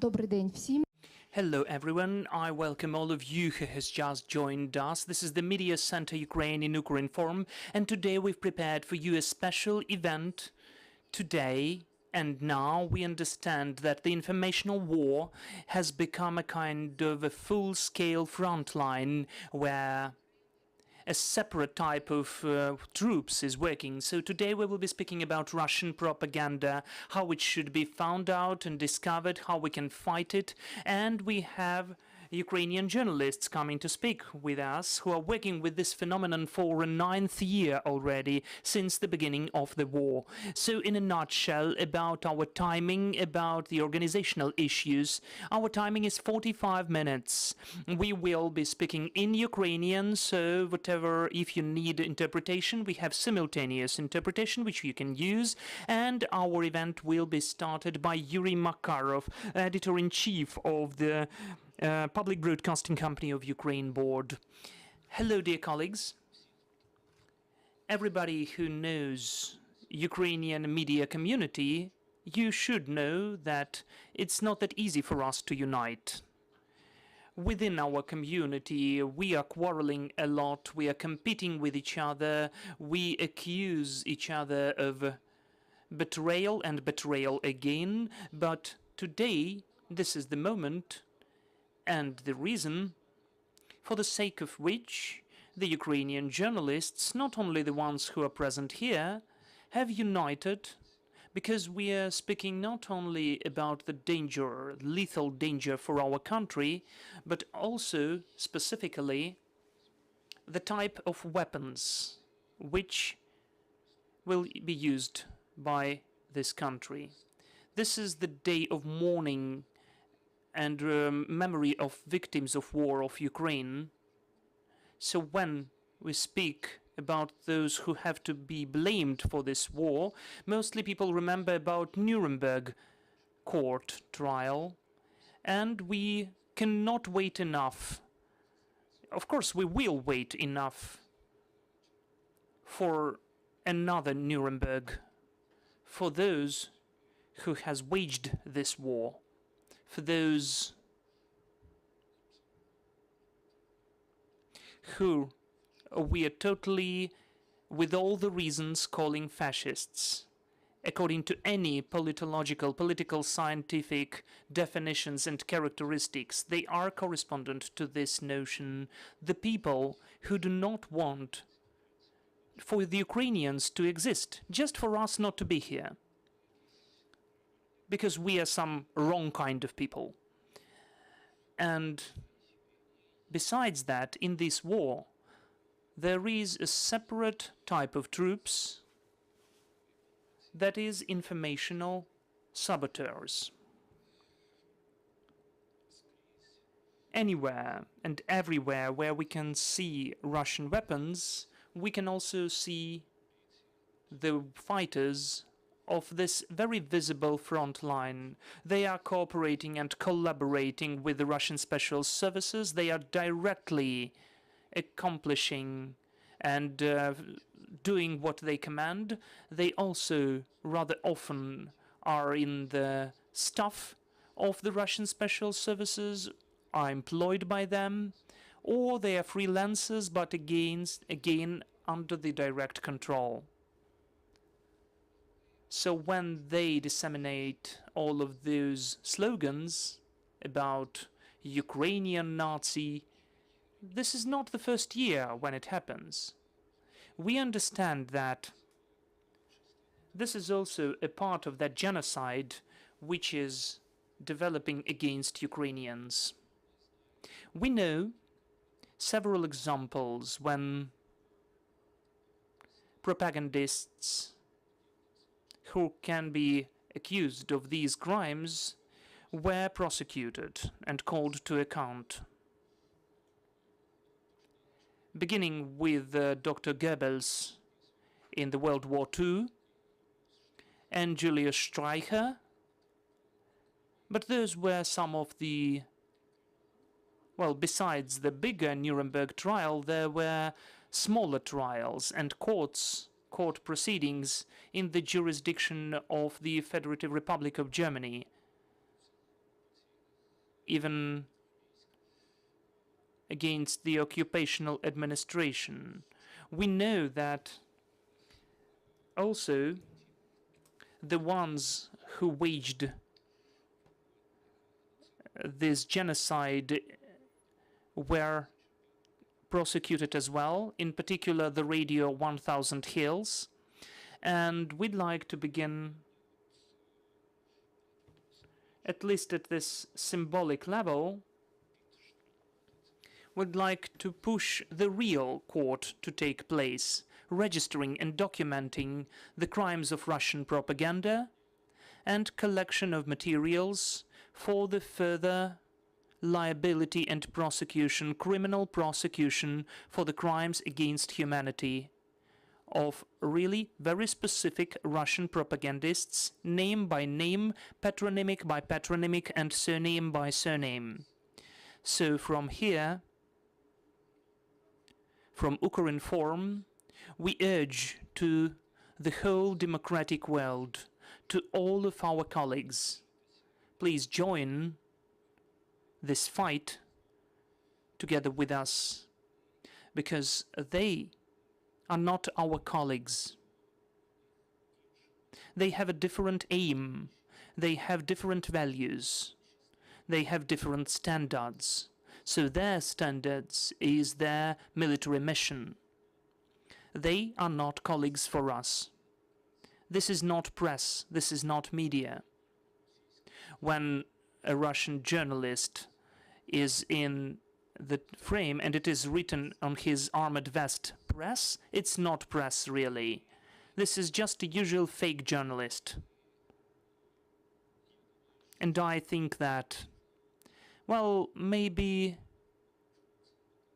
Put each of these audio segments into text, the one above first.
Добрий день всім. Hello everyone, I welcome all of you who has just joined us. This is the Media Center Ukraine in Ukraine Forum, and today we've prepared for you a special event. Today and now we understand that the informational war has become a kind of a full-scale frontline where a separate type of troops is working. So today we will be speaking about Russian propaganda, how it should be found out and discovered, how we can fight it, and we have Ukrainian journalists coming to speak with us who are working with this phenomenon for a 9th year already since the beginning of the war. So in a nutshell, about our timing, about the organizational issues, our timing is 45 minutes. We will be speaking in Ukrainian, so whatever, if you need interpretation, we have simultaneous interpretation which you can use, and our event will be started by Yurii Makarov, editor-in-chief of the Public Broadcasting Company of Ukraine board. Hello, dear colleagues. Everybody who knows Ukrainian media community, you should know that it's not that easy for us to unite. Within our community, we are quarreling a lot, we are competing with each other, we accuse each other of betrayal and betrayal again, but today, this is the moment and the reason for the sake of which the Ukrainian journalists, not only the ones who are present here, have united, because we are speaking not only about the danger, lethal danger for our country, but also specifically the type of weapons which will be used by this country. This is the day of mourning and memory of victims of war of Ukraine. So when we speak about those who have to be blamed for this war, mostly people remember about Nuremberg court trial, and we cannot wait enough. Of course, we will wait enough for another Nuremberg, for those who has waged this war, for those who we are totally, with all the reasons, calling fascists. According to any political, scientific definitions and characteristics, they are correspondent to this notion. The people who do not want for the Ukrainians to exist, just for us not to be here, because we are some wrong kind of people. And besides that, in this war, there is a separate type of troops that is informational saboteurs. Anywhere and everywhere where we can see Russian weapons, we can also see the fighters of this very visible front line. They are cooperating and collaborating with the Russian special services. They are directly accomplishing and doing what they command. They also rather often are in the staff of the Russian special services, are employed by them, or they are freelancers, but again under the direct control. So when they disseminate all of those slogans about Ukrainian Nazi, this is not the first year when it happens. We understand that this is also a part of that genocide which is developing against Ukrainians. We know several examples when propagandists who can be accused of these crimes were prosecuted and called to account. Beginning with Dr. Goebbels in the World War II and Julius Streicher, but those were some of the, well, besides the bigger Nuremberg trial, there were smaller trials and court proceedings in the jurisdiction of the Federative Republic of Germany. even against the occupational administration. We know that also the ones who waged this genocide were prosecuted as well, in particular the Radio 1000 Hills. And we'd like to begin, at least at this symbolic level, would like to push the real court to take place, registering and documenting the crimes of Russian propaganda and collection of materials for the further liability and prosecution, criminal prosecution for the crimes against humanity of really very specific Russian propagandists, name by name, patronymic by patronymic, and surname by surname. So from here, from Ukrinform, we urge to the whole democratic world, to all of our colleagues, please join this fight together with us, because they are not our colleagues. They have a different aim, they have different values, they have different standards. So their standards is their military mission. They are not colleagues for us. This is not press, this is not media. When a Russian journalist is in the frame and it is written on his armored vest press, it's not press really. This is just a usual fake journalist. And I think that, well, maybe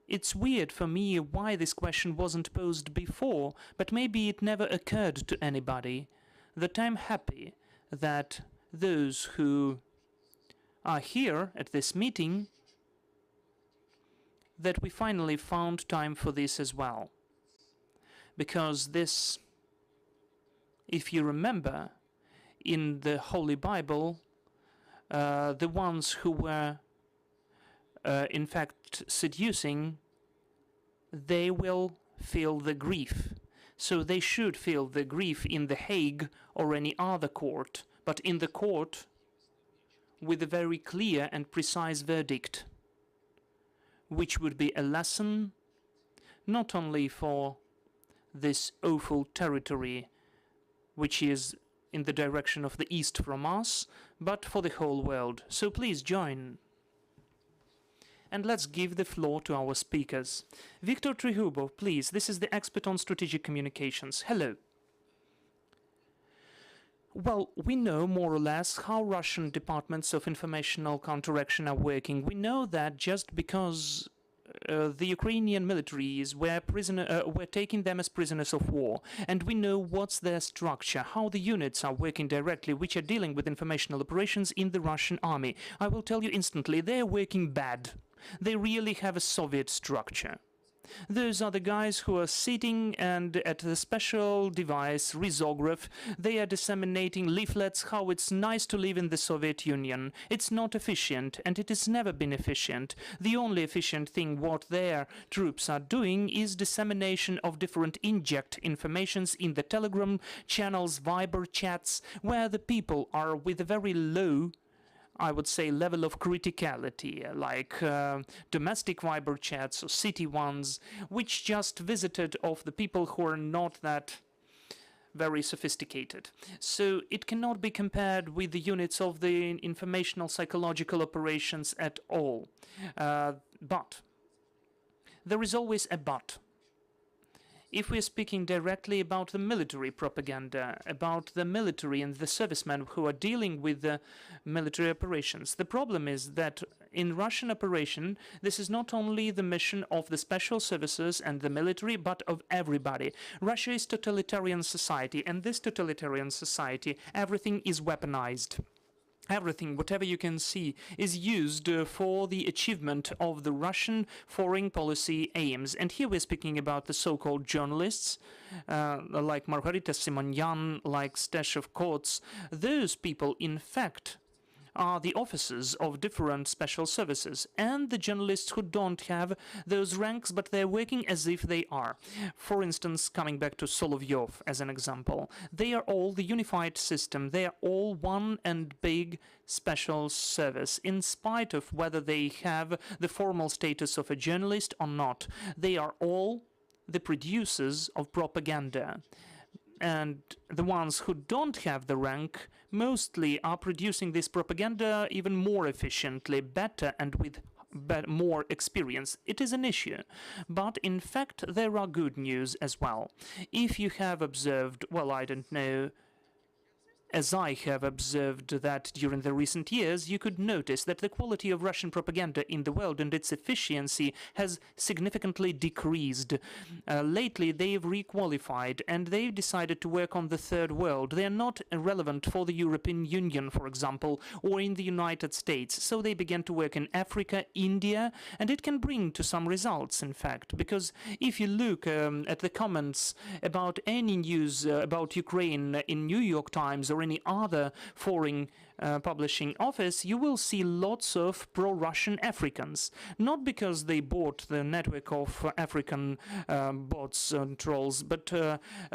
it's weird for me why this question wasn't posed before, but maybe it never occurred to anybody, that I'm happy that those who are here at this meeting, that we finally found time for this as well. Because this, if you remember, in the Holy Bible, the ones who were in fact seducing, they will feel the grief. So they should feel the grief in The Hague or any other court, but in the court with a very clear and precise verdict, which would be a lesson not only for this awful territory which is in the direction of the east from us, but for the whole world. So please join. And let's give the floor to our speakers. Viktor Tregubov, please. This is the expert on strategic communications. Hello. Well, we know more or less how Russian departments of informational counteraction are working. We know that just because the Ukrainian militaries were taking them as prisoners of war, and we know what's their structure, how the units are working directly, which are dealing with informational operations in the Russian army. I will tell you instantly, they're working bad. They really have a Soviet structure. Those are the guys who are sitting and at the special device, risograph, they are disseminating leaflets how it's nice to live in the Soviet Union. It's not efficient, and it has never been efficient. The only efficient thing what their troops are doing is dissemination of different inject informations in the Telegram channels, Viber chats, where the people are with a very low, I would say, level of criticality, like domestic Viber chats or city ones, which just visited of the people who are not that very sophisticated. So it cannot be compared with the units of the informational psychological operations at all. But there is always a but. If we're speaking directly about the military propaganda, about the military and the servicemen who are dealing with the military operations, the problem is that in Russian operation, this is not only the mission of the special services and the military, but of everybody. Russia is totalitarian society, and this totalitarian society, everything is weaponized. Everything, whatever you can see, is used for the achievement of the Russian foreign policy aims. And here we're speaking about the so-called journalists, like Margarita Simonyan, like Stashov Kots. Those people, in fact, are the officers of different special services, and the journalists who don't have those ranks, but they're working as if they are. For instance, coming back to Solovyov as an example, they are all the unified system. They are all one and big special service, in spite of whether they have the formal status of a journalist or not. They are all the producers of propaganda. And the ones who don't have the rank mostly are producing this propaganda even more efficiently, better, and with more experience. It is an issue. But in fact, there are good news as well. If you have observed, well, I don't know, as I have observed that during the recent years, you could notice that the quality of Russian propaganda in the world and its efficiency has significantly decreased. Lately, they've requalified and they've decided to work on the third world. They are not relevant for the European Union, for example, or in the United States. So they began to work in Africa, India, and it can bring to some results, in fact, because if you look at the comments about any news about Ukraine in New York Times or any other foreign publishing office, you will see lots of pro-Russian Africans. Not because they bought the network of African bots and trolls, but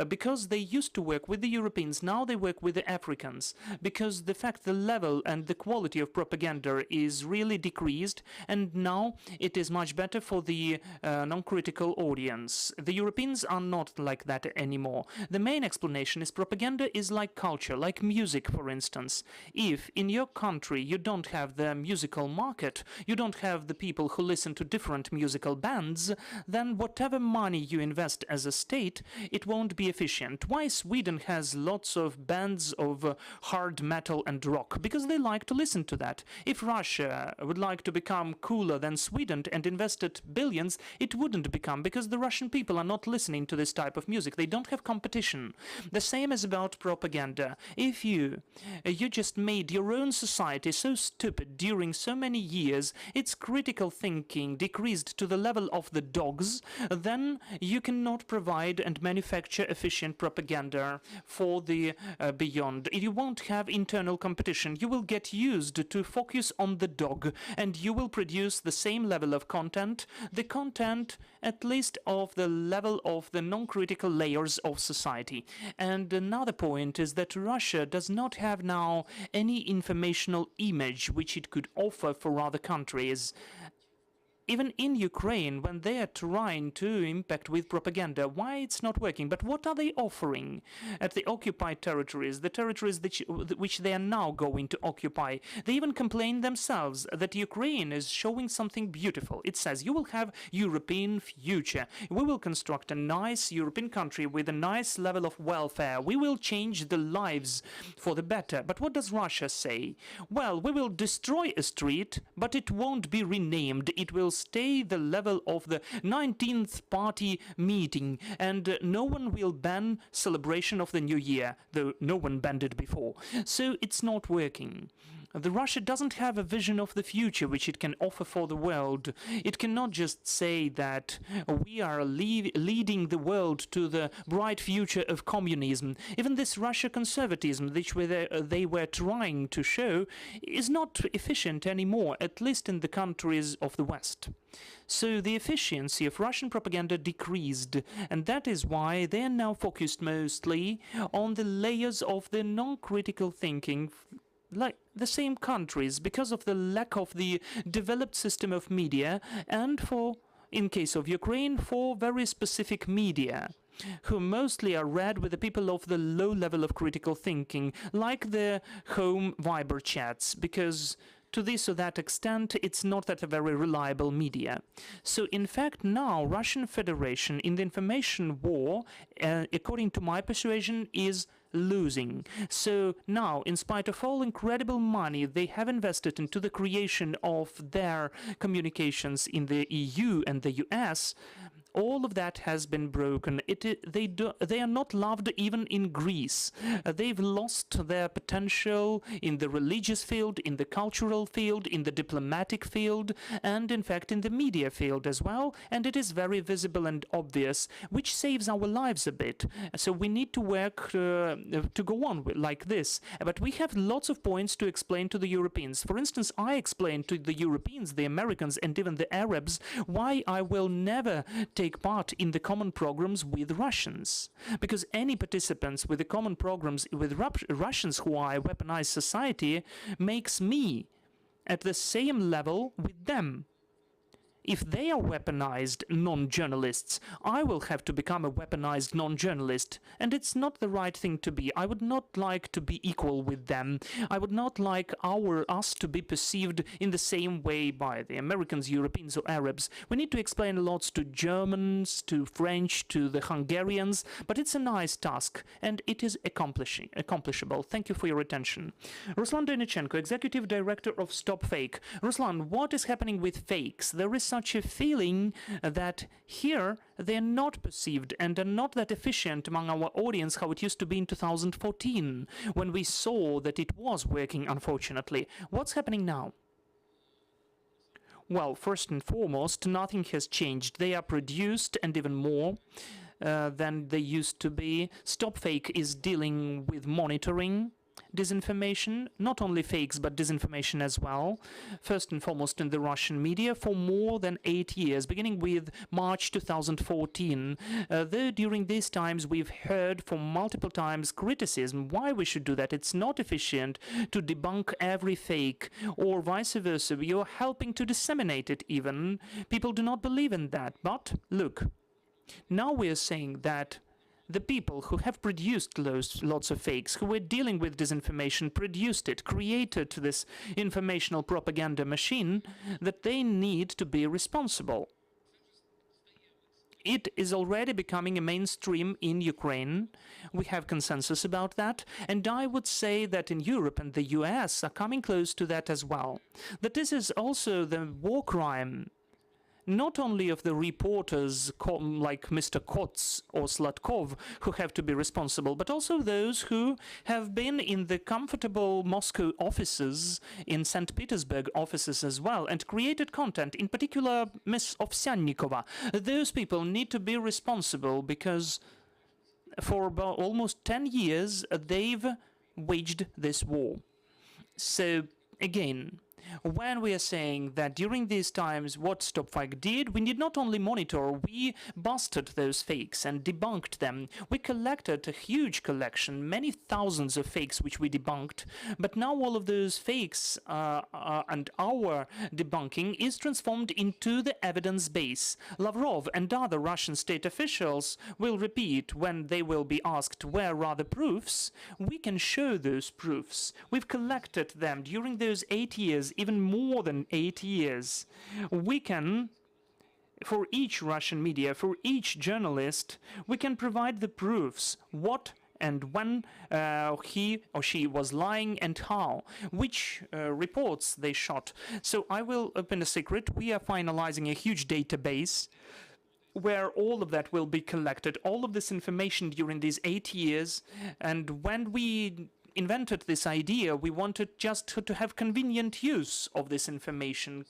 because they used to work with the Europeans. Now they work with the Africans, because the fact the level and the quality of propaganda is really decreased, and now it is much better for the non-critical audience. The Europeans are not like that anymore. The main explanation is propaganda is like culture, like music, for instance. If in your country you don't have the musical market, you don't have the people who listen to different musical bands, then whatever money you invest as a state, it won't be efficient. Why Sweden has lots of bands of hard metal and rock? Because they like to listen to that. If Russia would like to become cooler than Sweden and invested billions, it wouldn't become, because the Russian people are not listening to this type of music. They don't have competition. The same is about propaganda. If you just made your own society so stupid during so many years, its critical thinking decreased to the level of the dogs, then you cannot provide and manufacture efficient propaganda for the beyond. You won't have internal competition. You will get used to focus on the dog, and you will produce the same level of content, the content at least of the level of the non-critical layers of society. And another point is that Russia does not have now any informational image which it could offer for other countries. Even in Ukraine, when they are trying to impact with propaganda, why it's not working? But what are they offering at the occupied territories, the territories which they are now going to occupy? They even complain themselves that Ukraine is showing something beautiful. It says, you will have European future. We will construct a nice European country with a nice level of welfare. We will change the lives for the better. But what does Russia say? Well, we will destroy a street, but it won't be renamed. It will stay the level of the 19th party meeting, and no one will ban celebration of the new year, though no one banned it before. So it's not working. The Russia doesn't have a vision of the future which it can offer for the world. It cannot just say that we are leading the world to the bright future of communism. Even this Russia conservatism, which they were trying to show, is not efficient anymore, at least in the countries of the West. So the efficiency of Russian propaganda decreased, and that is why they are now focused mostly on the layers of the non-critical thinking, like the same countries, because of the lack of the developed system of media, and in case of Ukraine, for very specific media, who mostly are read with the people of the low level of critical thinking, like the home Viber chats, because to this or that extent, it's not that a very reliable media. So, in fact, now Russian Federation in the information war, according to my persuasion, is losing. So now, in spite of all incredible money they have invested into the creation of their communications in the EU and the US, All of that has been broken. They are not loved even in Greece. They've lost their potential in the religious field, in the cultural field, in the diplomatic field, and in fact in the media field as well. And it is very visible and obvious, which saves our lives a bit. So we need to work to go on like this. But we have lots of points to explain to the Europeans. For instance, I explained to the Europeans, the Americans, and even the Arabs why I will never take part in the common programs with Russians. Because any participants with the common programs with Russians who are a weaponized society makes me at the same level with them. If they are weaponized non-journalists, I will have to become a weaponized non-journalist, and it's not the right thing to be. I would not like to be equal with them. I would not like us to be perceived in the same way by the Americans, Europeans, or Arabs. We need to explain lots to Germans, to French, to the Hungarians, but it's a nice task, and it is accomplishable. Thank you for your attention. Ruslan Deynychenko, Executive Director of StopFake. Ruslan, what is happening with fakes? There is such a feeling that here they're not perceived and are not that efficient among our audience how it used to be in 2014 when we saw that it was working, unfortunately. What's happening now? Well, first and foremost, nothing has changed. They are produced and even more than they used to be. StopFake is dealing with monitoring disinformation, not only fakes but disinformation as well, first and foremost in the Russian media for more than 8 years, beginning with March 2014. Though during these times we've heard for multiple times criticism why we should do that. It's not efficient to debunk every fake, or vice versa. You're helping to disseminate it even. People do not believe in that. But look, now we're saying that the people who have produced lots of fakes, who were dealing with disinformation, produced it, created this informational propaganda machine, that they need to be responsible. It is already becoming a mainstream in Ukraine. We have consensus about that. And I would say that in Europe and the US are coming close to that as well. That this is also the war crime, not only of the reporters like Mr. Kots or Slatkov who have to be responsible, but also those who have been in the comfortable Moscow offices, in St. Petersburg offices as well, and created content, in particular Ms. Ovsyannikova. Those people need to be responsible because for about almost 10 years they've waged this war. So, again, when we are saying that during these times what StopFake did, we did not only monitor, we busted those fakes and debunked them. We collected a huge collection, many thousands of fakes which we debunked, but now all of those fakes and our debunking is transformed into the evidence base. Lavrov and other Russian state officials will repeat when they will be asked where are the proofs. We can show those proofs. We've collected them during those 8 years, even more than 8 years. We can, for each Russian media, for each journalist, we can provide the proofs, what and when he or she was lying and how, which reports they shot. So I will open a secret. We are finalizing a huge database where all of that will be collected, all of this information during these 8 years. And when we invented this idea, we wanted just to have convenient use of this information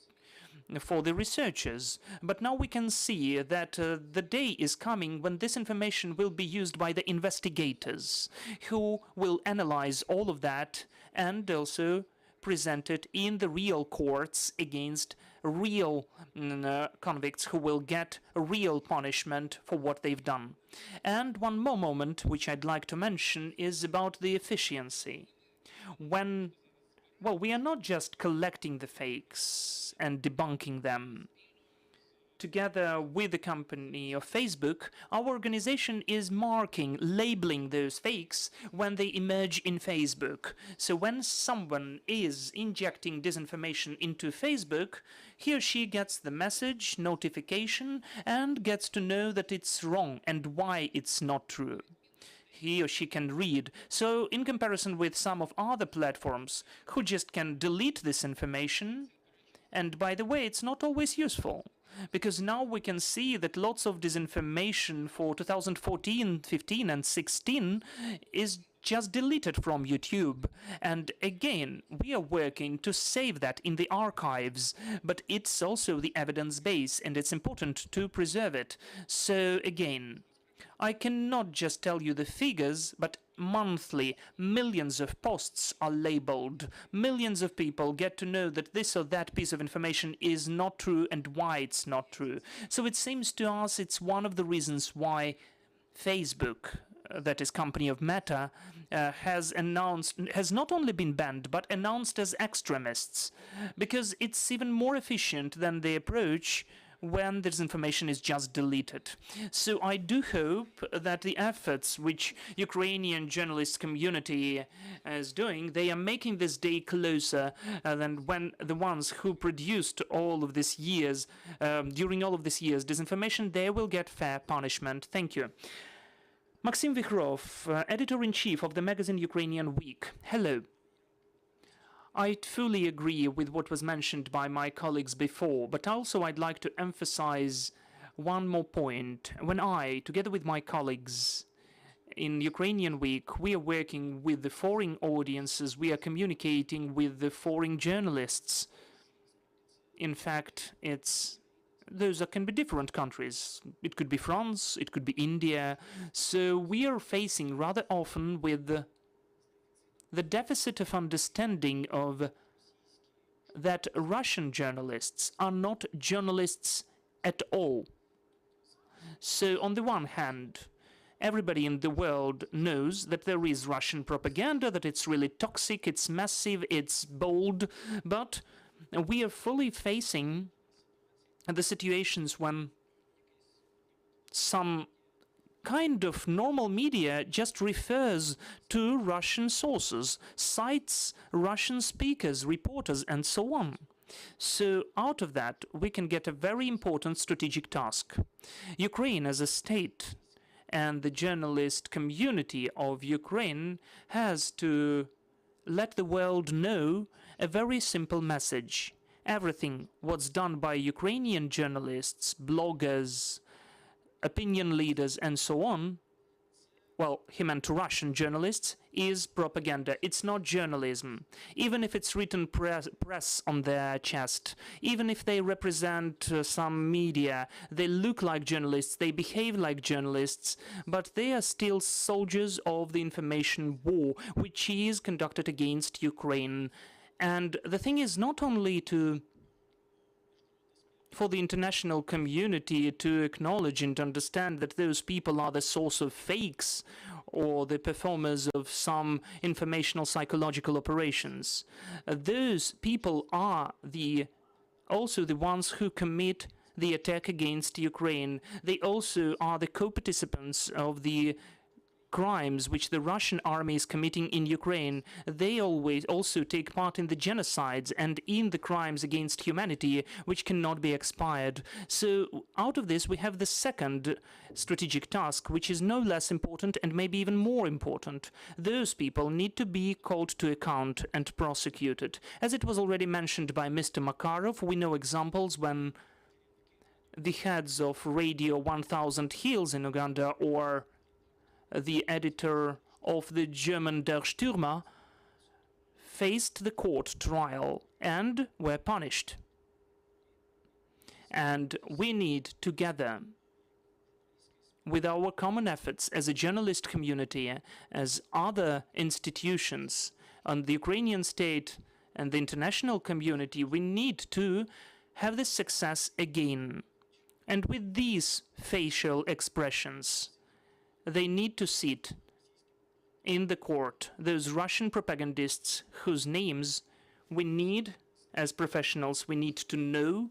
for the researchers. But now we can see that the day is coming when this information will be used by the investigators, who will analyze all of that and also present it in the real courts against real convicts who will get a real punishment for what they've done. And one more moment which I'd like to mention is about the efficiency. When, well, we are not just collecting the fakes and debunking them. Together with the company of Facebook, our organization is marking, labeling those fakes when they emerge in Facebook. So when someone is injecting disinformation into Facebook, he or she gets the message, notification, and gets to know that it's wrong and why it's not true. He or she can read. So in comparison with some of other platforms who just can delete this information, and by the way, it's not always useful. because now we can see that lots of disinformation for 2014, 15 and 16 is just deleted from YouTube. And again, we are working to save that in the archives, but it's also the evidence base and it's important to preserve it. So again, I cannot just tell you the figures, but monthly, millions of posts are labeled. Millions of people get to know that this or that piece of information is not true and why it's not true. So it seems to us it's one of the reasons why Facebook, that is company of Meta, has not only been banned, but announced as extremists, because it's even more efficient than the approach when this information is just deleted. So I do hope that the efforts which Ukrainian journalist community is doing, they are making this day closer than when the ones who produced all of these years, during all of these years, disinformation, they will get fair punishment. Thank you. Maksym Vikhrov, editor-in-chief of the magazine Ukrainian Week. Hello. I fully agree with what was mentioned by my colleagues before, but also I'd like to emphasize one more point. When I, together with my colleagues in Ukrainian Week, we are working with the foreign audiences, we are communicating with the foreign journalists. In fact, those can be different countries. It could be France, it could be India. So we are facing rather often with the deficit of understanding of that Russian journalists are not journalists at all. So on the one hand, everybody in the world knows that there is Russian propaganda, that it's really toxic, it's massive, it's bold, but we are fully facing the situations when some kind of normal media just refers to Russian sources, cites Russian speakers, reporters, and so on. So out of that, we can get a very important strategic task. Ukraine as a state and the journalist community of Ukraine has to let the world know a very simple message. Everything what's done by Ukrainian journalists, bloggers, opinion leaders, and so on, well, he meant to Russian journalists, is propaganda. It's not journalism. Even if it's written press on their chest, even if they represent some media, they look like journalists, they behave like journalists, but they are still soldiers of the information war, which is conducted against Ukraine. And the thing is not only for the international community to acknowledge and understand that those people are the source of fakes or the performers of some informational psychological operations. Those people are also the ones who commit the attack against Ukraine. They also are the co-participants of the crimes which the Russian army is committing in Ukraine. They always also take part in the genocides and in the crimes against humanity which cannot be expired. So out of this we have the second strategic task, which is no less important and maybe even more important. Those people need to be called to account and prosecuted. As it was already mentioned by Mr. Makarov, we know examples when the heads of Radio 1000 Hills in Uganda or the editor of the German Der Stürmer faced the court trial and were punished. And we need together, with our common efforts as a journalist community, as other institutions, and the Ukrainian state and the international community, we need to have this success again. And with these facial expressions, they need to sit in the court, those Russian propagandists whose names we need, as professionals, we need to know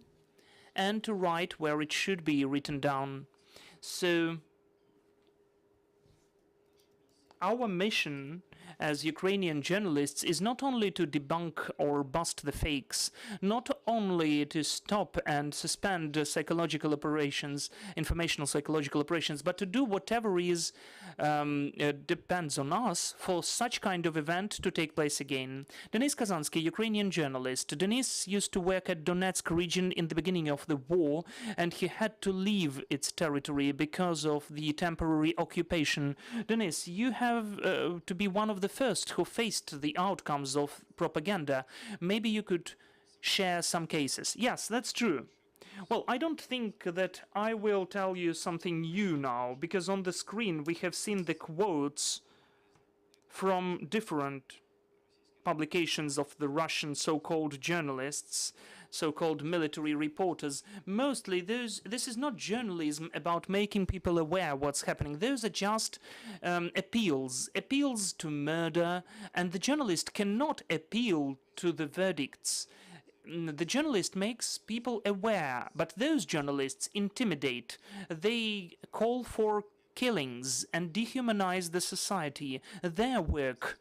and to write where it should be written down. So our mission as Ukrainian journalists is not only to debunk or bust the fakes, not only to stop and suspend psychological operations, informational psychological operations, but to do whatever is depends on us for such kind of event to take place again. Denis Kazanskyi, Ukrainian journalist. Denis used to work at Donetsk region in the beginning of the war, and he had to leave its territory because of the temporary occupation. Denis, you have to be one of the first who faced the outcomes of propaganda. Maybe you could share some cases. Yes, that's true. Well, I don't think that I will tell you something new now, because on the screen we have seen the quotes from different publications of the Russian so-called journalists, so-called military reporters. Mostly this is not journalism about making people aware what's happening. Those are just appeals to murder, and the journalist cannot appeal to the verdicts. The journalist makes people aware, but those journalists intimidate. They call for killings and dehumanize the society. Their work,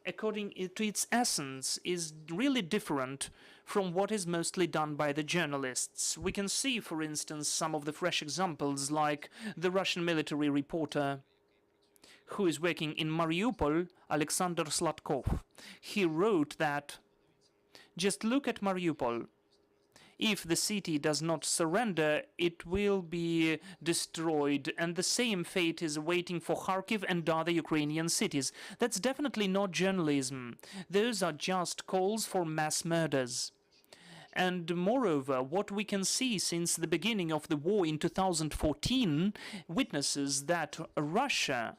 according to its essence, is really different from what is mostly done by the journalists. We can see, for instance, some of the fresh examples, like the Russian military reporter who is working in Mariupol, Alexander Sladkov. He wrote that, just look at Mariupol. If the city does not surrender, it will be destroyed, and the same fate is waiting for Kharkiv and other Ukrainian cities. That's definitely not journalism. Those are just calls for mass murders. And moreover, what we can see since the beginning of the war in 2014 witnesses that Russia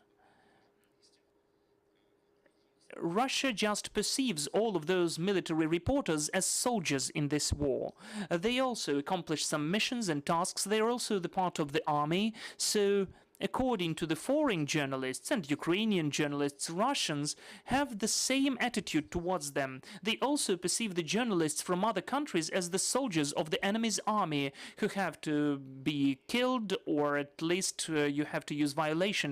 just perceives all of those military reporters as soldiers in this war. They also accomplish some missions and tasks. They are also the part of the army. So, according to the foreign journalists and Ukrainian journalists, Russians have the same attitude towards them. They also perceive the journalists from other countries as the soldiers of the enemy's army who have to be killed, or at least you have to use violence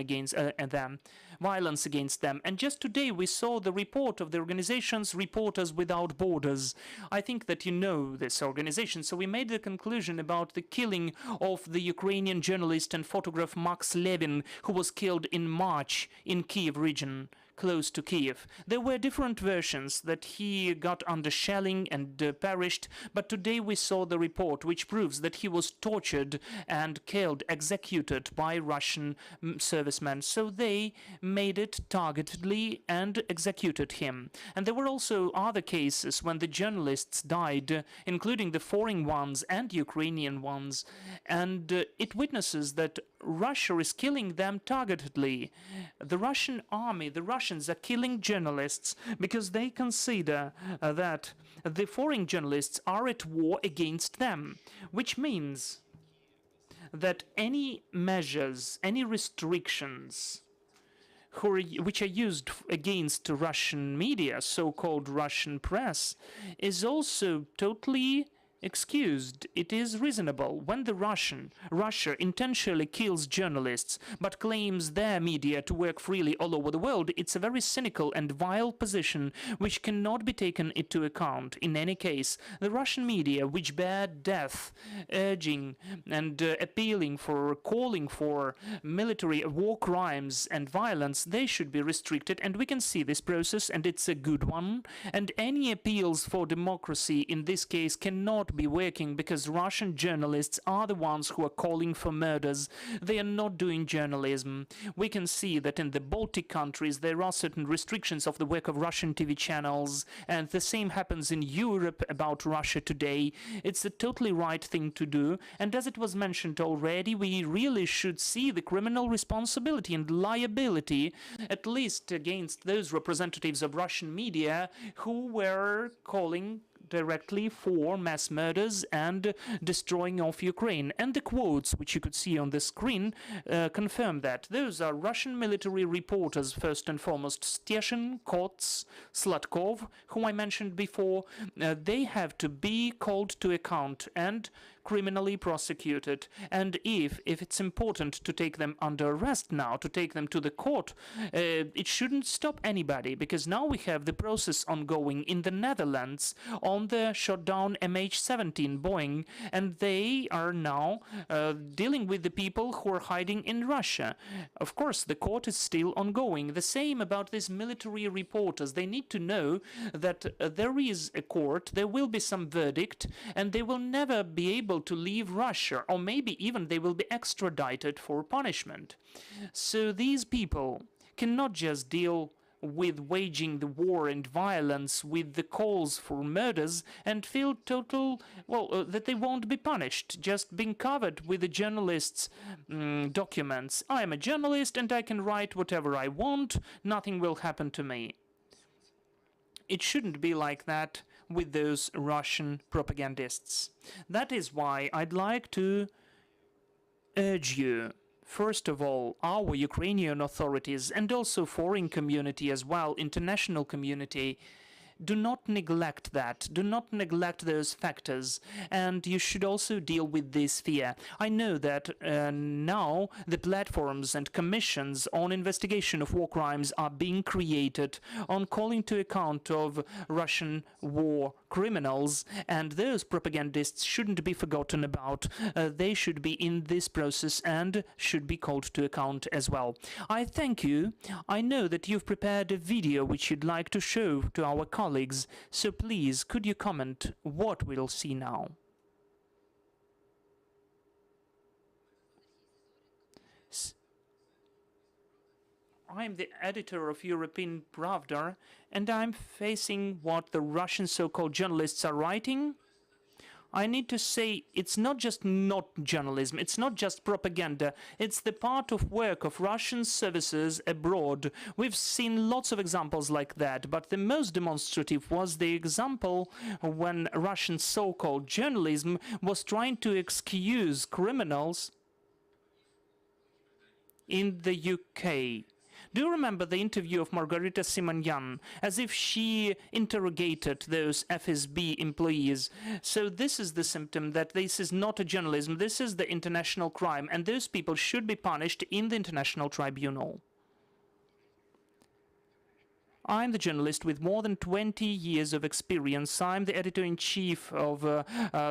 against them. And just today we saw the report of the organizations Reporters Without Borders. I think that you know this organization. So we made the conclusion about the killing of the Ukrainian journalist and photographer Max Levin, who was killed in March in Kyiv region, close to Kyiv. There were different versions that he got under shelling and perished, but today we saw the report which proves that he was tortured and killed, executed by Russian servicemen. So they made it targetedly and executed him. And there were also other cases when the journalists died, including the foreign ones and Ukrainian ones, and it witnesses that Russia is killing them targetedly. The Russian army, the Russians are killing journalists because they consider that the foreign journalists are at war against them, which means that any measures, any restrictions which are used against Russian media, so-called Russian press, is also totally excused. It is reasonable. When the Russia intentionally kills journalists but claims their media to work freely all over the world, it's a very cynical and vile position which cannot be taken into account. In any case, the Russian media, which bear death, urging and appealing for, calling for military war crimes and violence, they should be restricted, and we can see this process, and it's a good one. And any appeals for democracy in this case cannot be working, because Russian journalists are the ones who are calling for murders. They are not doing journalism. We can see that in the Baltic countries there are certain restrictions of the work of Russian TV channels, and the same happens in Europe about Russia today. It's a totally right thing to do, and as it was mentioned already, we really should see the criminal responsibility and liability, at least against those representatives of Russian media who were calling directly for mass murders and destroying of Ukraine. And the quotes which you could see on the screen confirm that. Those are Russian military reporters, first and foremost, Steshin, Kots, Sladkov, whom I mentioned before. They have to be called to account, and criminally prosecuted. And if it's important to take them under arrest now, to take them to the court, it shouldn't stop anybody, because now we have the process ongoing in the Netherlands on the shot down MH17 Boeing, and they are now dealing with the people who are hiding in Russia. Of course, the court is still ongoing. The same about these military reporters. They need to know that there is a court, there will be some verdict, and they will never be able to leave Russia, or maybe even they will be extradited for punishment. So these people cannot just deal with waging the war and violence with the calls for murders and feel that they won't be punished, just being covered with the journalists' documents. I am a journalist and I can write whatever I want, nothing will happen to me. It shouldn't be like that with those Russian propagandists. That is why I'd like to urge you, first of all, our Ukrainian authorities and also foreign community as well, international community, do not neglect that. Do not neglect those factors. And you should also deal with this fear. I know that now the platforms and commissions on investigation of war crimes are being created on calling to account of Russian war criminals, and those propagandists shouldn't be forgotten about. They should be in this process and should be called to account as well. I thank you. I know that you've prepared a video which you'd like to show to our colleagues, so please, could you comment what we'll see now? I'm the editor of European Pravda, and I'm facing what the Russian so-called journalists are writing. I need to say it's not just not journalism, it's not just propaganda, it's the part of work of Russian services abroad. We've seen lots of examples like that, but the most demonstrative was the example when Russian so-called journalism was trying to excuse criminals in the UK. Do you remember the interview of Margarita Simonyan, as if she interrogated those FSB employees? So this is the symptom that this is not a journalism, this is the international crime, and those people should be punished in the international tribunal. I'm the journalist with more than 20 years of experience. I'm the editor-in-chief of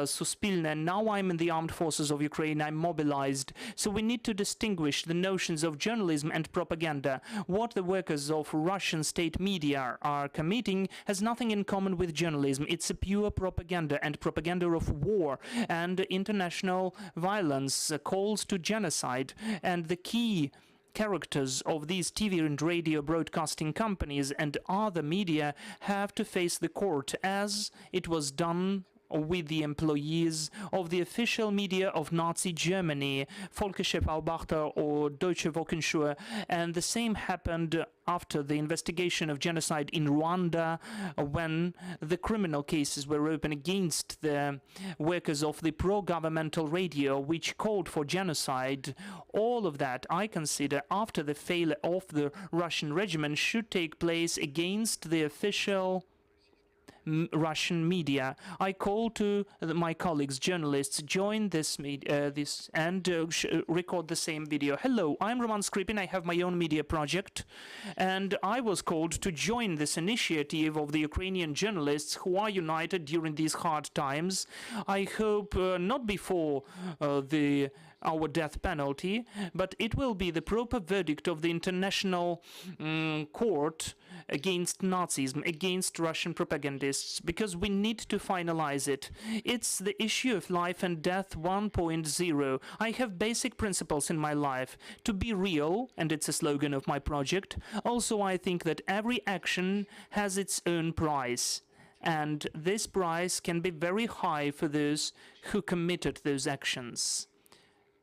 Suspilne, and now I'm in the armed forces of Ukraine. I'm mobilized. So we need to distinguish the notions of journalism and propaganda. What the workers of Russian state media are committing has nothing in common with journalism. It's a pure propaganda, and propaganda of war and international violence, calls to genocide. And the key characters of these TV and radio broadcasting companies and other media have to face the court, as it was done with the employees of the official media of Nazi Germany, Volkische Beobachter or Deutsche Wochenschau, and the same happened after the investigation of genocide in Rwanda, when the criminal cases were opened against the workers of the pro-governmental radio, which called for genocide. All of that, I consider, after the failure of the Russian regime, should take place against the official Russian media. I call to my colleagues, journalists, join this and record the same video. Hello, I'm Roman Skripin. I have my own media project, and I was called to join this initiative of the Ukrainian journalists who are united during these hard times. I hope not before our death penalty, but it will be the proper verdict of the international court against Nazism, against Russian propagandists, because we need to finalize it. It's the issue of life and death 1.0. I have basic principles in my life: to be real, and it's a slogan of my project. Also, I think that every action has its own price, and this price can be very high for those who committed those actions.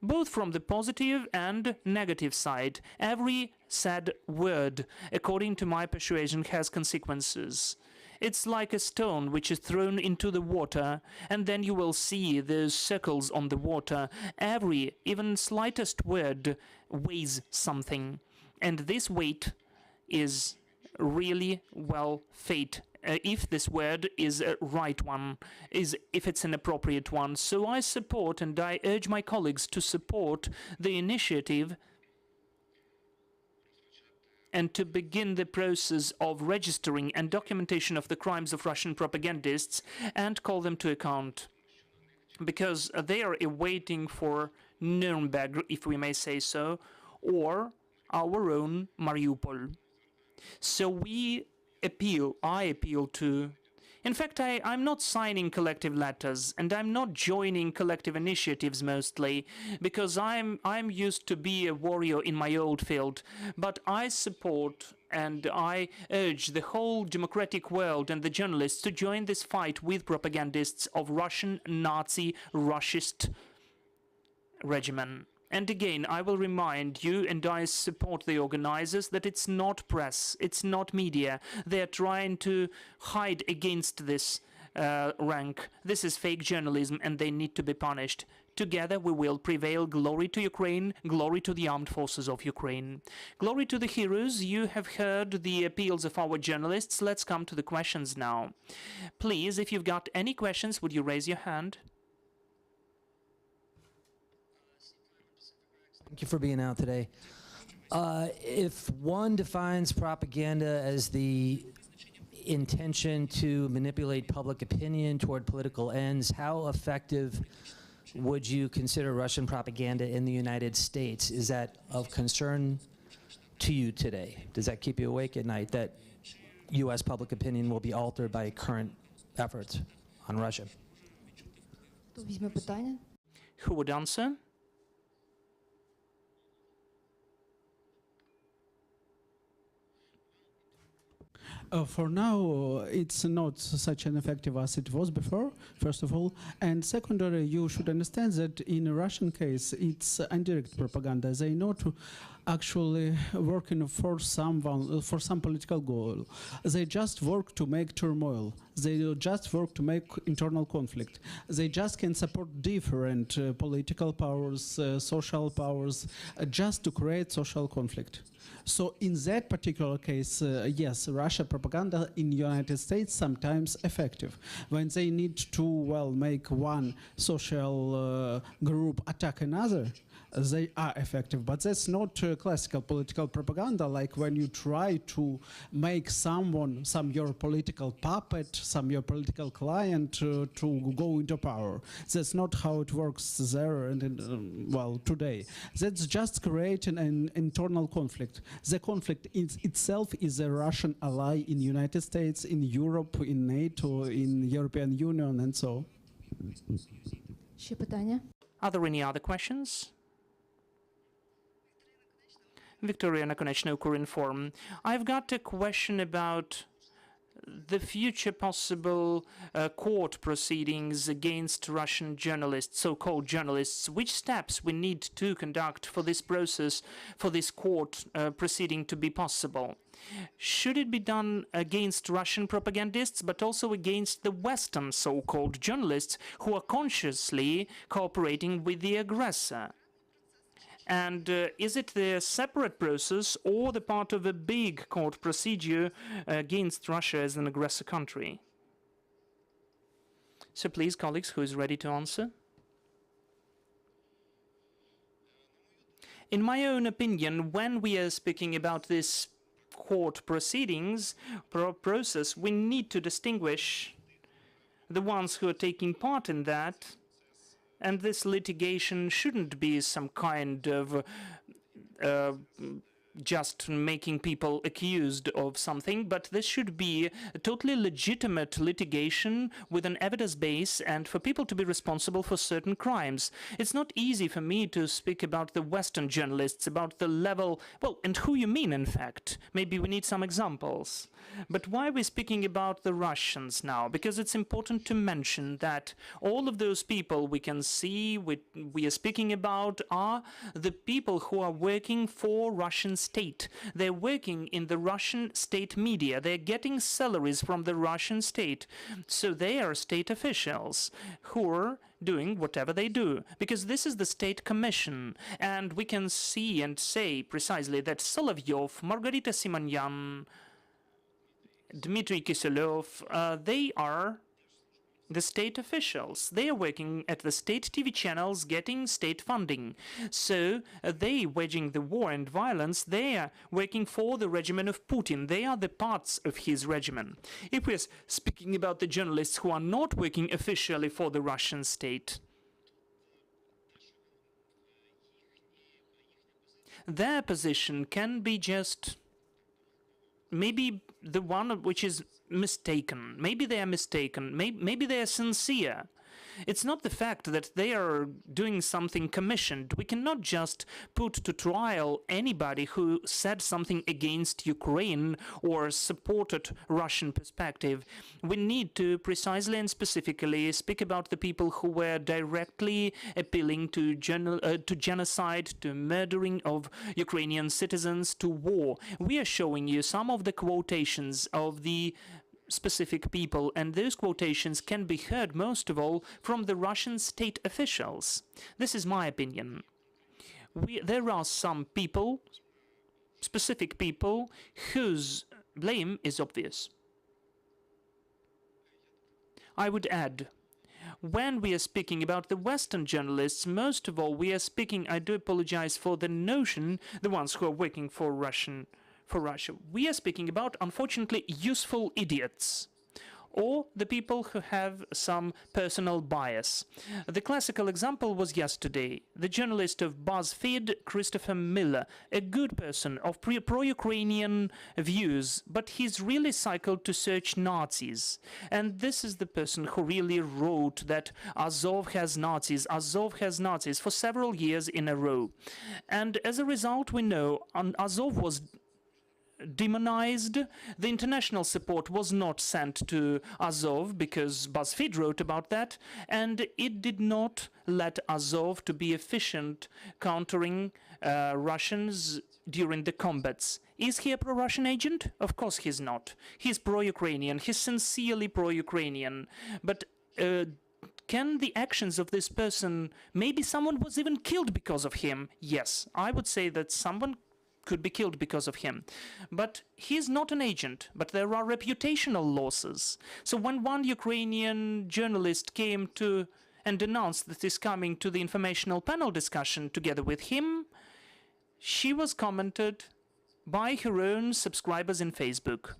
Both from the positive and negative side, every said word, according to my persuasion, has consequences. It's like a stone which is thrown into the water, and then you will see those circles on the water. Every, even slightest word weighs something, and this weight is really, well, fate if this word is a right one, if it's an appropriate one. So I support and I urge my colleagues to support the initiative and to begin the process of registering and documentation of the crimes of Russian propagandists and call them to account, because they are awaiting for Nuremberg, if we may say so, or our own Mariupol. So I appeal to... In fact, I'm not signing collective letters, and I'm not joining collective initiatives mostly, because I'm used to be a warrior in my old field. But I support and I urge the whole democratic world and the journalists to join this fight with propagandists of Russian Nazi Russist regimen. And again, I will remind you, and I support the organizers, that it's not press, it's not media. They're trying to hide against this rank. This is fake journalism, and they need to be punished. Together we will prevail. Glory to Ukraine, glory to the armed forces of Ukraine. Glory to the heroes. You have heard the appeals of our journalists. Let's come to the questions now. Please, if you've got any questions, would you raise your hand? Thank you for being out today. If one defines propaganda as the intention to manipulate public opinion toward political ends, how effective would you consider Russian propaganda in the United States? Is that of concern to you today? Does that keep you awake at night, that U.S. public opinion will be altered by current efforts on Russia? Who would answer? For now, it's not such an effective as it was before, first of all. And secondary, you should understand that in a Russian case, it's indirect propaganda. They're not actually working for some political goal. They just work to make turmoil. They just work to make internal conflict. They just can support different political powers, social powers, just to create social conflict. So in that particular case, yes, Russia propaganda in the United States sometimes effective. When they need to, well, make one social group attack another, they are effective. But that's not classical political propaganda, like when you try to make someone, your political puppet, your political client to go into power. That's not how it works there and well, today. That's just creating an internal conflict. The conflict itself is a Russian ally in the United States, in Europe, in NATO, in European Union, and so. Are there any other questions? Victoria Nakonechna, Ukrinform. I've got a question about the future possible court proceedings against Russian journalists, so-called journalists. Which steps we need to conduct for this process, for this court proceeding to be possible? Should it be done against Russian propagandists, but also against the Western so-called journalists who are consciously cooperating with the aggressor? And is it the separate process or the part of a big court procedure against Russia as an aggressor country? So please, colleagues, who is ready to answer? In my own opinion, when we are speaking about this court proceedings process, we need to distinguish the ones who are taking part in that. And this litigation shouldn't be some kind of just making people accused of something, but this should be a totally legitimate litigation with an evidence base and for people to be responsible for certain crimes. It's not easy for me to speak about the Western journalists, about the level, well, and who you mean, in fact. Maybe we need some examples. But why are we speaking about the Russians now? Because it's important to mention that all of those people we can see, we are speaking about, are the people who are working for Russian state. They're working in the Russian state media. They're getting salaries from the Russian state. So they are state officials who are doing whatever they do, because this is the state commission. And we can see and say precisely that Solovyov, Margarita Simonyan, Dmitry Kiselyov, they are the state officials. They are working at the state TV channels, getting state funding. So they waging the war and violence. They are working for the regimen of Putin. They are the parts of his regimen. If we are speaking about the journalists who are not working officially for the Russian state, their position can be just maybe the one which is mistaken. Maybe they are mistaken. Maybe they are sincere. It's not the fact that they are doing something commissioned. We cannot just put to trial anybody who said something against Ukraine or supported Russian perspective. We need to precisely and specifically speak about the people who were directly appealing to genocide, to murdering of Ukrainian citizens, to war. We are showing you some of the quotations of the specific people, and those quotations can be heard most of all from the Russian state officials. This is my opinion. There are some people, specific people, whose blame is obvious. I would add, when we are speaking about the Western journalists, most of all we are speaking, I do apologize for the notion, the ones who are working for Russia. We are speaking about, unfortunately, useful idiots, or the people who have some personal bias. The classical example was yesterday. The journalist of BuzzFeed, Christopher Miller, a good person of pro-Ukrainian views, but he's really cycled to search Nazis. And this is the person who really wrote that Azov has Nazis for several years in a row. And as a result, we know Azov was demonized. The international support was not sent to Azov because BuzzFeed wrote about that, and it did not let Azov to be efficient countering Russians during the combats. Is he a pro-Russian agent? Of course he's not. He's pro-Ukrainian. He's sincerely pro-Ukrainian. But can the actions of this person, maybe someone was even killed because of him? Yes, I would say that someone could be killed because of him. But he's not an agent, but there are reputational losses. So when one Ukrainian journalist came to and announced that he's coming to the informational panel discussion together with him, she was commented by her own subscribers in Facebook.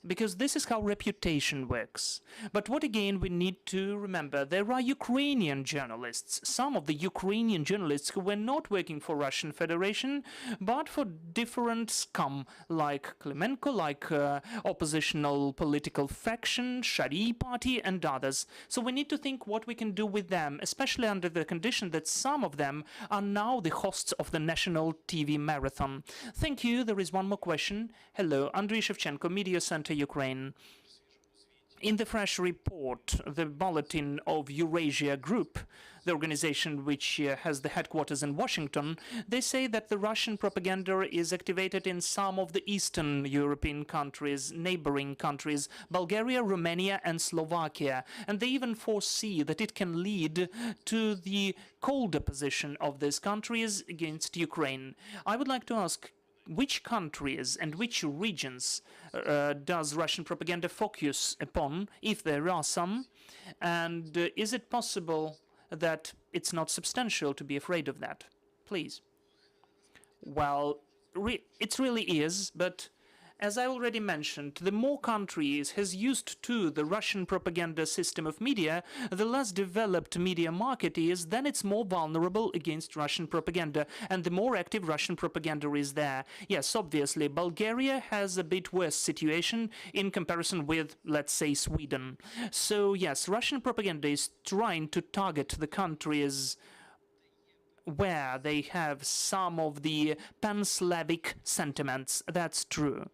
Because this is how reputation works. But what again we need to remember, there are Ukrainian journalists, some of the Ukrainian journalists who were not working for Russian Federation, but for different scum, like Klimenko, like oppositional political faction, Shari party, and others. So we need to think what we can do with them, especially under the condition that some of them are now the hosts of the national TV marathon. Thank you. There is one more question. Hello, Andriy Shevchenko, Media Center, Ukraine. In the fresh report, the bulletin of Eurasia Group, the organization which has the headquarters in Washington, they say that the Russian propaganda is activated in some of the Eastern European countries, neighboring countries, Bulgaria, Romania, and Slovakia. And they even foresee that it can lead to the colder position of these countries against Ukraine. I would like to ask, which countries and which regions does Russian propaganda focus upon, if there are some? And is it possible that it's not substantial to be afraid of that? Please. Well, it really is, but as I already mentioned, the more countries has used to the Russian propaganda system of media, the less developed media market is, then it's more vulnerable against Russian propaganda, and the more active Russian propaganda is there. Yes, obviously, Bulgaria has a bit worse situation in comparison with, let's say, Sweden. So yes, Russian propaganda is trying to target the countries where they have some of the pan-Slavic sentiments. That's true.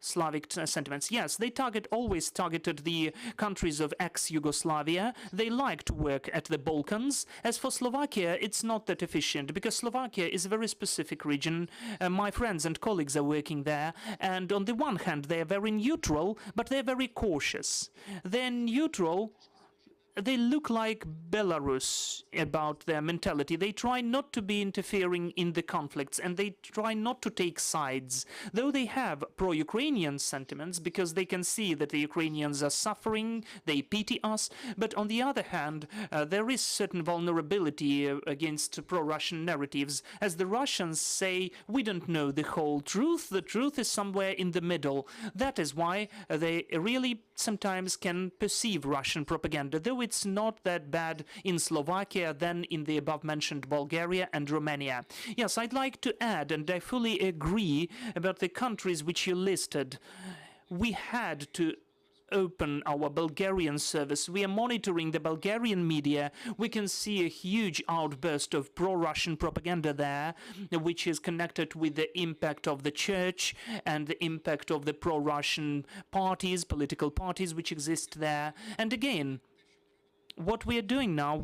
Slavic sentiments. Yes, they always targeted the countries of ex-Yugoslavia. They like to work at the Balkans. As for Slovakia, it's not that efficient because Slovakia is a very specific region. My friends and colleagues are working there, and on the one hand, they are very neutral, but they're very cautious. They're neutral they look like Belarus about their mentality. They try not to be interfering in the conflicts, and they try not to take sides, though they have pro-Ukrainian sentiments because they can see that the Ukrainians are suffering, they pity us. But on the other hand, there is certain vulnerability against pro-Russian narratives. As the Russians say, we don't know the whole truth. The truth is somewhere in the middle. That is why they really sometimes can perceive Russian propaganda, though it's not that bad in Slovakia than in the above-mentioned Bulgaria and Romania. Yes, I'd like to add, and I fully agree about the countries which you listed. We had to open our Bulgarian service. We are monitoring the Bulgarian media. We can see a huge outburst of pro-Russian propaganda there, which is connected with the impact of the church and the impact of the pro-Russian parties, political parties which exist there. And again, what we are doing now,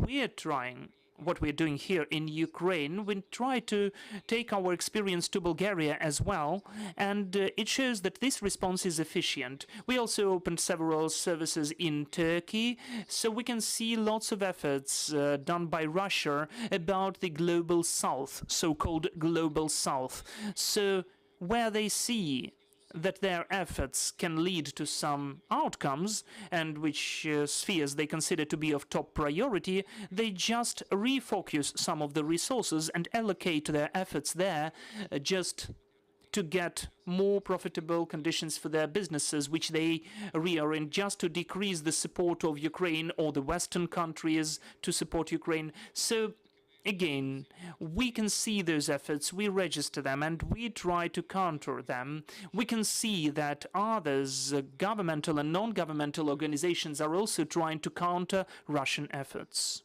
what we're doing here in Ukraine, we try to take our experience to Bulgaria as well, and it shows that this response is efficient. We also opened several services in Turkey, so we can see lots of efforts done by Russia about the global south, so-called global south. So where they see that their efforts can lead to some outcomes, and which spheres they consider to be of top priority, they just refocus some of the resources and allocate their efforts there just to get more profitable conditions for their businesses, which they rearrange just to decrease the support of Ukraine or the Western countries to support Ukraine. So again, we can see those efforts, we register them, and we try to counter them. We can see that others, governmental and non-governmental organizations, are also trying to counter Russian efforts.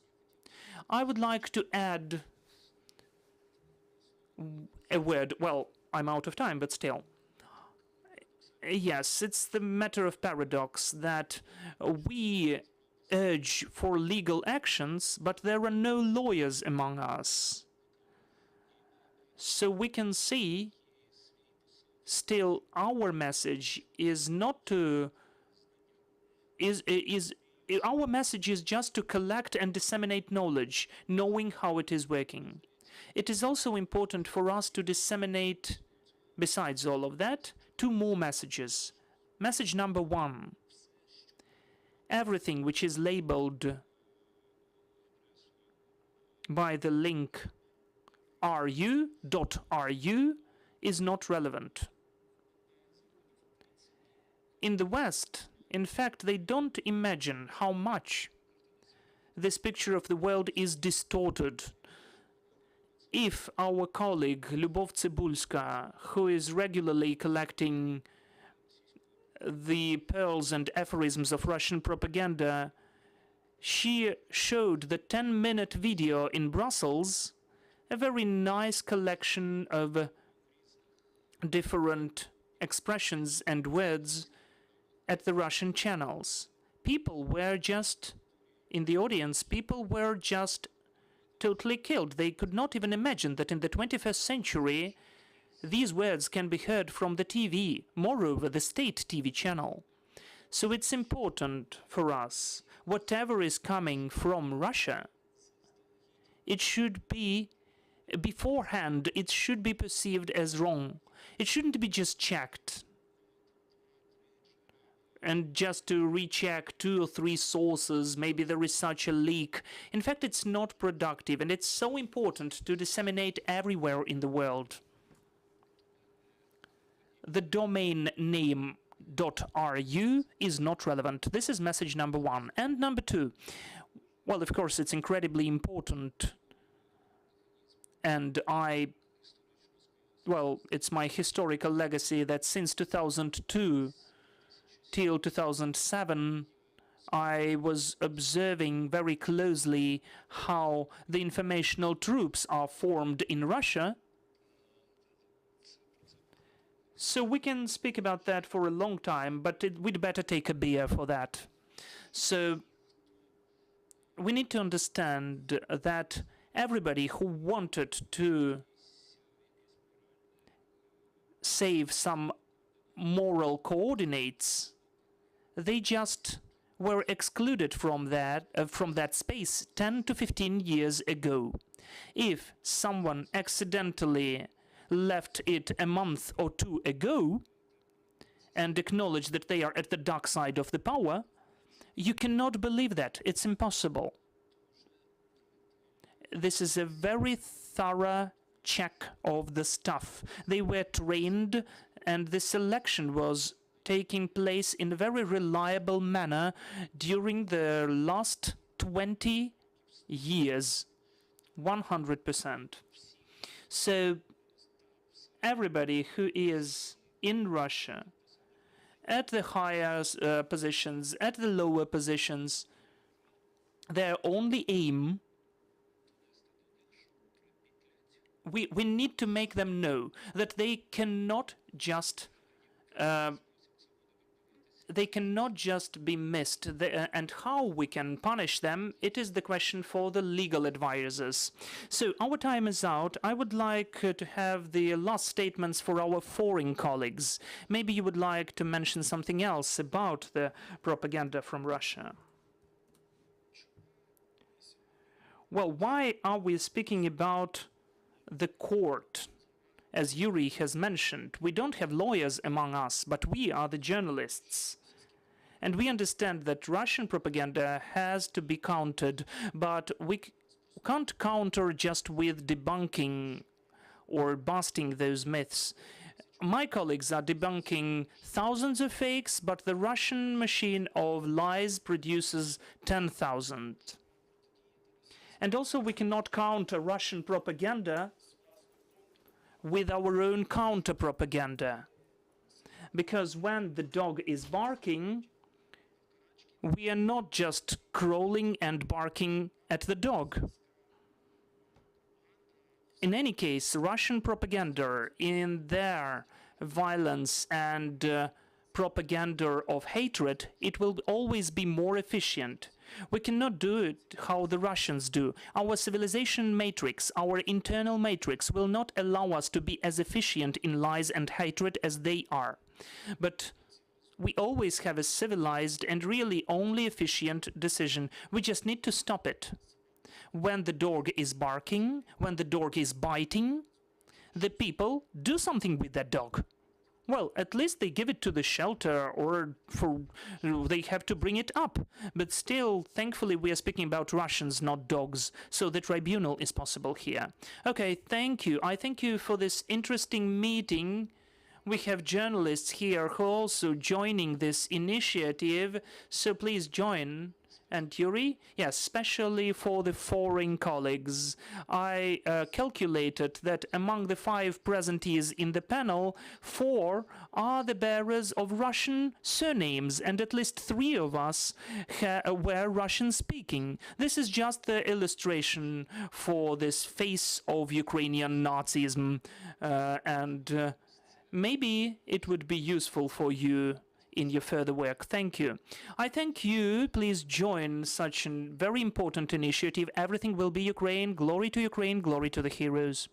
I would like to add a word. Well, I'm out of time, but still. Yes, it's the matter of paradox that we urge for legal actions, but there are no lawyers among us. So we can see still our message is not to our message is just to collect and disseminate knowledge, knowing how it is working. It is also important for us to disseminate, besides all of that, two more messages. Message number one: everything which is labeled by the link ru.ru is not relevant. In the West, in fact, they don't imagine how much this picture of the world is distorted. If our colleague Lyubov Cybulska, who is regularly collecting the pearls and aphorisms of Russian propaganda, she showed the 10-minute video in Brussels, a very nice collection of different expressions and words at the Russian channels. People were just, in the audience, people were just totally killed. They could not even imagine that in the 21st century these words can be heard from the TV, moreover, the state TV channel. So it's important for us, whatever is coming from Russia, it should be, beforehand, it should be perceived as wrong. It shouldn't be just checked and just to recheck 2 or 3 sources, maybe there is such a leak. In fact, it's not productive, and it's so important to disseminate everywhere in the world. The domain name .ru is not relevant. This is message number one. And number two, well, of course, it's incredibly important. And well, it's my historical legacy that since 2002 till 2007, I was observing very closely how the informational troops are formed in Russia. So we can speak about that for a long time, but we'd better take a beer for that. So we need to understand that everybody who wanted to save some moral coordinates, they just were excluded from that space 10 to 15 years ago. If someone accidentally left it a month or two ago and acknowledged that they are at the dark side of the power, you cannot believe that. It's impossible. This is a very thorough check of the stuff. They were trained, and the selection was taking place in a very reliable manner during the last 20 years, 100%. So everybody who is in Russia, at the higher positions, at the lower positions, their only aim, we need to make them know that they cannot just be missed. And how we can punish them, it is the question for the legal advisors. So our time is out. I would like to have the last statements for our foreign colleagues. Maybe you would like to mention something else about the propaganda from Russia. Well, why are we speaking about the court? As Yurii has mentioned, we don't have lawyers among us, but we are the journalists. And we understand that Russian propaganda has to be countered, but we can't counter just with debunking or busting those myths. My colleagues are debunking thousands of fakes, but the Russian machine of lies produces 10,000. And also we cannot counter Russian propaganda with our own counter-propaganda. Because when the dog is barking, we are not just crawling and barking at the dog. In any case, Russian propaganda, in their violence and propaganda of hatred, it will always be more efficient. We cannot do it how the Russians do. Our civilization matrix, our internal matrix, will not allow us to be as efficient in lies and hatred as they are. But we always have a civilized and really only efficient decision. We just need to stop it. When the dog is barking, when the dog is biting, the people do something with that dog. Well, at least they give it to the shelter, or they have to bring it up. But still, thankfully, we are speaking about Russians, not dogs, so the tribunal is possible here. Okay, thank you. I thank you for this interesting meeting. We have journalists here who are also joining this initiative, so please join. And Yurii, yes, especially for the foreign colleagues. I calculated that among the 5 presentees in the panel, 4 are the bearers of Russian surnames, and at least 3 of us were Russian-speaking. This is just the illustration for this face of Ukrainian Nazism, and maybe it would be useful for you in your further work. Thank you. I thank you. Please join such a very important initiative. Everything will be Ukraine. Glory to Ukraine. Glory to the heroes.